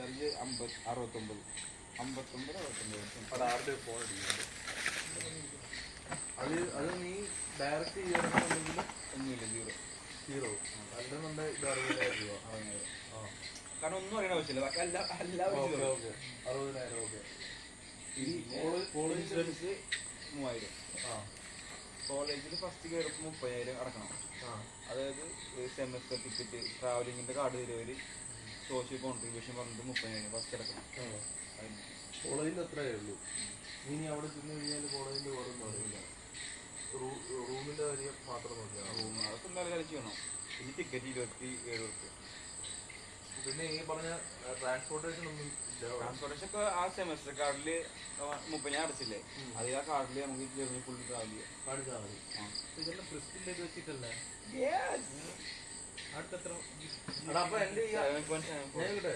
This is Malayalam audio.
റീചാർജ് 69 അത് ആരുടെ ഫോൺ അടിക്കുന്നത് അത് നീ ഡയറക്റ്റ് ചെയ്യാറുണ്ടെങ്കിൽ ഒന്നുമില്ല, 0 അല്ലെന്നുണ്ടെങ്കിൽ ഇത് 60,000 രൂപ. കാരണം ഒന്നും അറിയാൻ ആവശ്യമില്ല, ബാക്കി എല്ലാവരും 60,000. ഓക്കെ. ഈ കോളേജ് ഇൻഷുറൻസ് 3000. കോളേജിൽ ഫസ്റ്റ് കയറുമ്പോൾ 30,000 അടക്കണം. അതായത് സെമസ്റ്റർ ടിക്കറ്റ്, ട്രാവലിങ്ങിൻ്റെ കാർഡ് തരുവര്, സോഷ്യൽ കോൺട്രിബ്യൂഷൻ പറഞ്ഞിട്ട് 30,000 ഫസ്റ്റ് അടക്കണം. കോളേജിൽ അത്രയേ ഉള്ളൂ. ഇനി അവിടെ ചെന്ന് കഴിഞ്ഞാൽ കോളേജിൻ്റെ വേറൊന്നും അറിയില്ല. റൂമിൻ്റെ കാര്യം മാത്രം നോക്കിയാൽ റൂം അതൊക്കെ എന്തായാലും കളിച്ച് വേണം. ഇനി ടിക്കറ്റ് 27 റുപ്യ. പിന്നെ ഈ പറഞ്ഞ ട്രാൻസ്പോർട്ടേഷൻ ഒന്നും ട്രാൻസ്പോർട്ടേഷൻ ഒക്കെ ആ സെമസ്റ്റർ കാർഡിൽ 30,000 അടച്ചില്ലേ, അത് ആ കാർഡിൽ നമുക്ക് ജർമ്മനി ഫുൾ ട്രാവൽ ചെയ്യാം. കാണിച്ചാൽ മതി. ഇതെല്ലാം പ്രിസ്റ്റിലേക്ക് വെച്ചിട്ടല്ലേ? അടുത്തത്ര. അപ്പൊ എൻ്റെ 7.7